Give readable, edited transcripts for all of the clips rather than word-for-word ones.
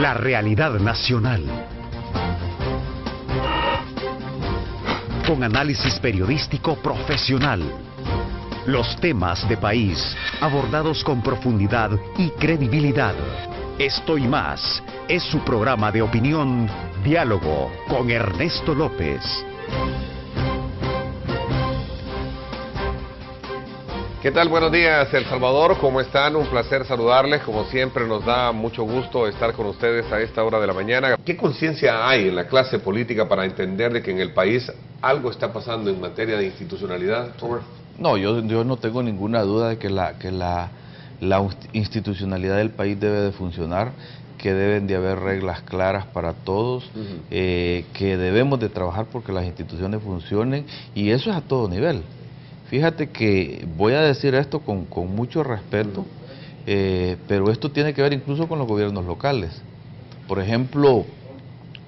La realidad nacional. Con análisis periodístico profesional. Los temas de país abordados con profundidad y credibilidad. Esto y más es su programa de opinión, Diálogo con Ernesto López. ¿Qué tal? Buenos días, El Salvador. ¿Cómo están? Un placer saludarles. Como siempre, nos da mucho gusto estar con ustedes a esta hora de la mañana. ¿Qué conciencia hay en la clase política para entender de que en el país algo está pasando en materia de institucionalidad, Robert? No, yo no tengo ninguna duda de que la institucionalidad del país debe de funcionar, que deben de haber reglas claras para todos, que debemos de trabajar porque las instituciones funcionen, y eso es a todo nivel. Fíjate que voy a decir esto con mucho respeto, pero esto tiene que ver incluso con los gobiernos locales. Por ejemplo,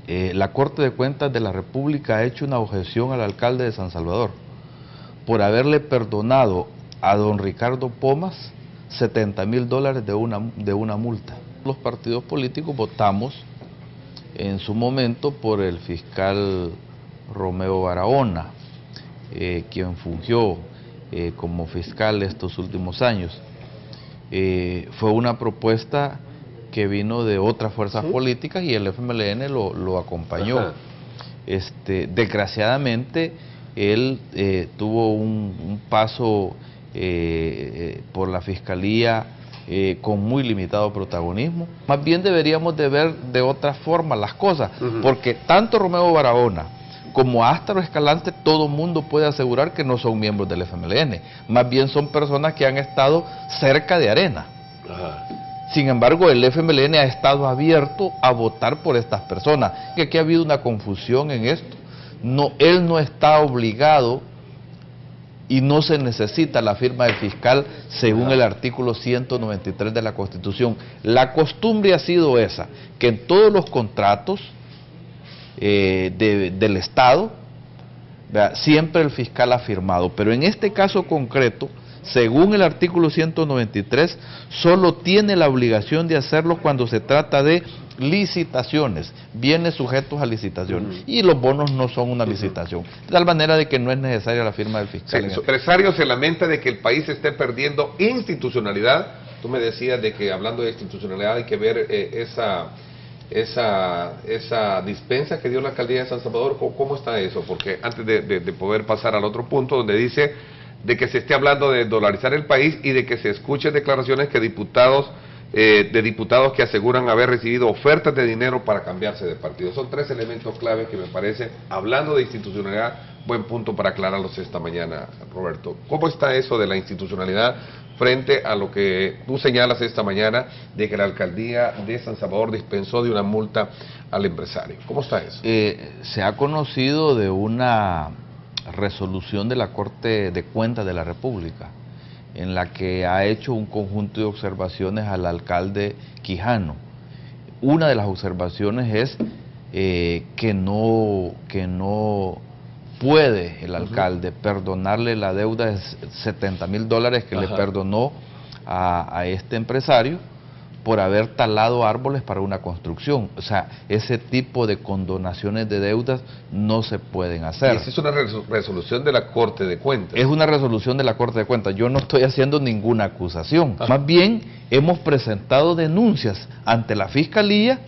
la Corte de Cuentas de la República ha hecho una objeción al alcalde de San Salvador por haberle perdonado a don Ricardo Pomas $70,000 de una multa. Los partidos políticos votamos en su momento por el fiscal Romeo Barahona, quien fungió como fiscal estos últimos años. Fue una propuesta que vino de otras fuerzas políticas y el FMLN lo acompañó. Desgraciadamente, él tuvo un paso por la fiscalía con muy limitado protagonismo. Más bien deberíamos de ver de otra forma las cosas, porque tanto Romeo Barahona como Ástaro Escalante, todo mundo puede asegurar que no son miembros del FMLN, más bien son personas que han estado cerca de Arena. Sin embargo, el FMLN ha estado abierto a votar por estas personas, que aquí ha habido una confusión en esto. No, él no está obligado y no se necesita la firma del fiscal según el artículo 193 de la Constitución. La costumbre ha sido esa, que en todos los contratos del Estado, ¿verdad?, siempre el fiscal ha firmado, pero en este caso concreto, según el artículo 193, solo tiene la obligación de hacerlo cuando se trata de licitaciones, bienes sujetos a licitación, y los bonos no son una licitación, de tal manera de que no es necesaria la firma del fiscal. Sí, su empresario se lamenta de que el país esté perdiendo institucionalidad. Tú me decías de que hablando de institucionalidad hay que ver esa dispensa que dio la alcaldía de San Salvador. ¿Cómo está eso? Porque antes de poder pasar al otro punto donde dice de que se esté hablando de dolarizar el país y de que se escuchen declaraciones que diputados que aseguran haber recibido ofertas de dinero para cambiarse de partido. Son tres elementos clave que me parece, hablando de institucionalidad, buen punto para aclararlos esta mañana, Roberto. ¿Cómo está eso de la institucionalidad frente a lo que tú señalas esta mañana de que la alcaldía de San Salvador dispensó de una multa al empresario? ¿Cómo está eso? Se ha conocido de una resolución de la Corte de Cuentas de la República, en la que ha hecho un conjunto de observaciones al alcalde Quijano. Una de las observaciones es que no puede el alcalde perdonarle la deuda de $70,000 que le perdonó a este empresario por haber talado árboles para una construcción. O sea, ese tipo de condonaciones de deudas no se pueden hacer. Esa es una resolución de la Corte de Cuentas. Es una resolución de la Corte de Cuentas. Yo no estoy haciendo ninguna acusación. Más bien, hemos presentado denuncias ante la Fiscalía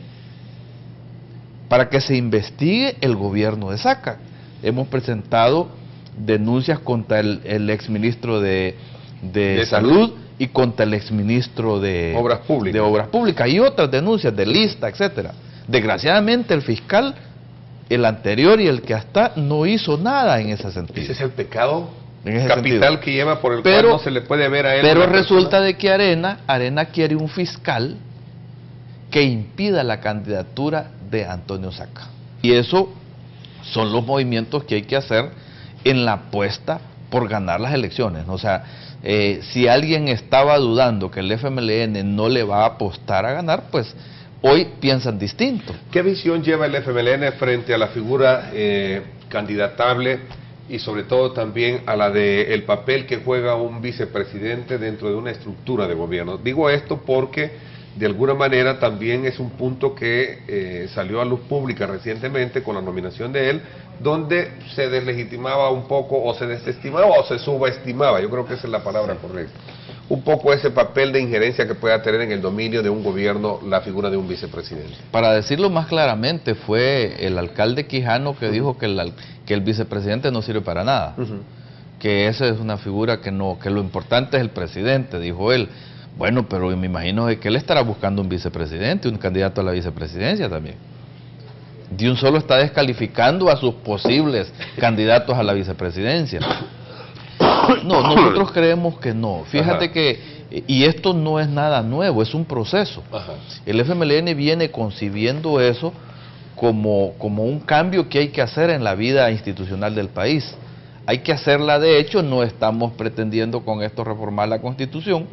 para que se investigue el gobierno de Saca. Hemos presentado denuncias contra el exministro de Salud y contra el exministro de Obras Públicas y otras denuncias de lista, etcétera. Desgraciadamente el fiscal, el anterior y el que está, no hizo nada en ese sentido. Ese es el pecado capital que lleva por el cual no se le puede ver a él. Pero resulta de que Arena quiere un fiscal que impida la candidatura de Antonio Saca. Y eso son los movimientos que hay que hacer en la apuesta por ganar las elecciones. O sea, si alguien estaba dudando que el FMLN no le va a apostar a ganar, pues hoy piensan distinto. ¿Qué visión lleva el FMLN frente a la figura candidatable y sobre todo también a la del papel que juega un vicepresidente dentro de una estructura de gobierno? Digo esto porque de alguna manera también es un punto que salió a luz pública recientemente con la nominación de él, donde se deslegitimaba un poco, o se desestimaba, o se subestimaba, yo creo que esa es la palabra correcta, un poco ese papel de injerencia que pueda tener en el dominio de un gobierno la figura de un vicepresidente. Para decirlo más claramente, fue el alcalde Quijano que dijo que el vicepresidente no sirve para nada, que esa es una figura que lo importante es el presidente, dijo él. Bueno, pero me imagino que él estará buscando un vicepresidente, un candidato a la vicepresidencia también. De un solo está descalificando a sus posibles candidatos a la vicepresidencia. No, nosotros creemos que no. Fíjate que, y esto no es nada nuevo, es un proceso. El FMLN viene concibiendo eso como un cambio que hay que hacer en la vida institucional del país. Hay que hacerla, de hecho, no estamos pretendiendo con esto reformar la Constitución,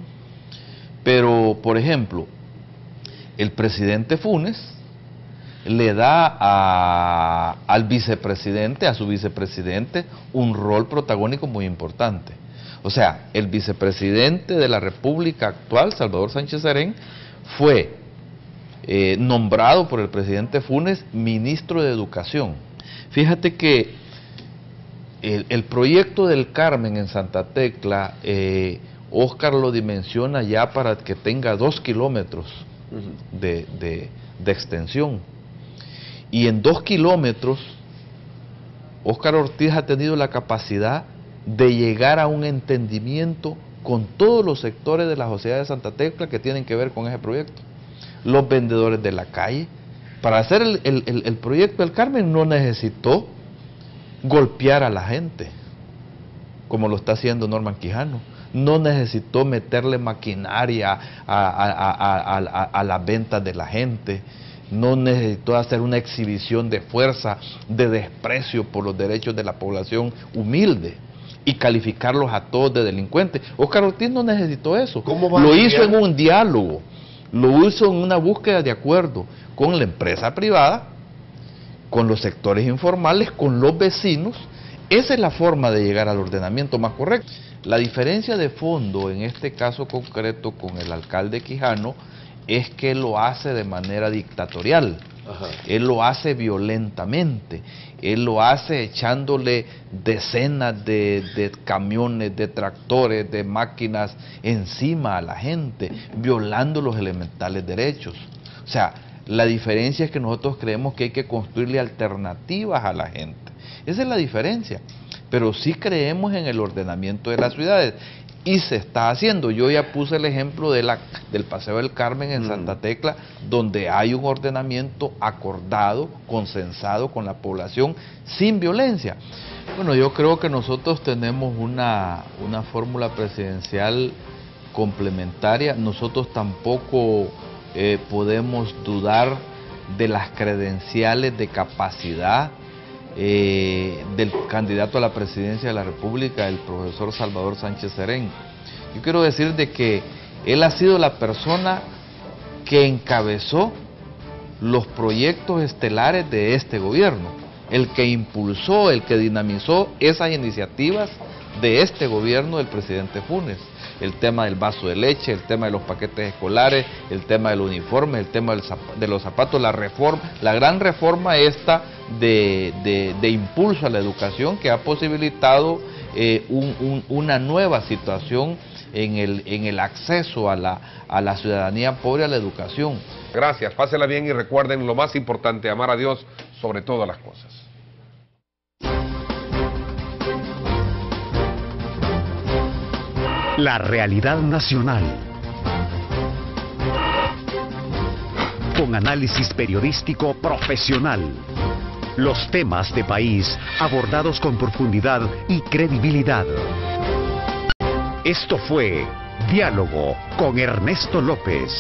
pero, por ejemplo, el presidente Funes le da al vicepresidente, a su vicepresidente, un rol protagónico muy importante. O sea, el vicepresidente de la República actual, Salvador Sánchez Serén, fue nombrado por el presidente Funes ministro de Educación. Fíjate que el proyecto del Carmen en Santa Tecla, Óscar lo dimensiona ya para que tenga 2 kilómetros de extensión. Y en 2 kilómetros, Óscar Ortiz ha tenido la capacidad de llegar a un entendimiento con todos los sectores de la sociedad de Santa Tecla que tienen que ver con ese proyecto. Los vendedores de la calle. Para hacer el proyecto del Carmen no necesitó golpear a la gente, como lo está haciendo Norman Quijano. No necesitó meterle maquinaria a las ventas de la gente. No necesitó hacer una exhibición de fuerza, de desprecio por los derechos de la población humilde y calificarlos a todos de delincuentes. Óscar Ortiz no necesitó eso. Lo hizo en un diálogo, lo hizo en una búsqueda de acuerdo con la empresa privada, con los sectores informales, con los vecinos. Esa es la forma de llegar al ordenamiento más correcto. La diferencia de fondo en este caso concreto con el alcalde Quijano es que lo hace de manera dictatorial. Él lo hace violentamente, él lo hace echándole decenas de camiones, de tractores, de máquinas encima a la gente, violando los elementales derechos. O sea, la diferencia es que nosotros creemos que hay que construirle alternativas a la gente. Esa es la diferencia. Pero sí creemos en el ordenamiento de las ciudades. Y se está haciendo. Yo ya puse el ejemplo del Paseo del Carmen en Santa Tecla, donde hay un ordenamiento acordado, consensado con la población, sin violencia. Bueno, yo creo que nosotros tenemos una fórmula presidencial complementaria. Nosotros tampoco podemos dudar de las credenciales de capacidad del candidato a la presidencia de la República, el profesor Salvador Sánchez Serén. Yo quiero decir de que él ha sido la persona que encabezó los proyectos estelares de este gobierno, el que impulsó, el que dinamizó esas iniciativas de este gobierno del presidente Funes. El tema del vaso de leche, el tema de los paquetes escolares, el tema del uniforme, el tema de los zapatos, la gran reforma esta de impulso a la educación que ha posibilitado una nueva situación en el acceso a la ciudadanía pobre a la educación. Gracias, pásela bien y recuerden lo más importante, amar a Dios sobre todas las cosas. La realidad nacional. Con análisis periodístico profesional. Los temas de país abordados con profundidad y credibilidad. Esto fue Diálogo con Ernesto López.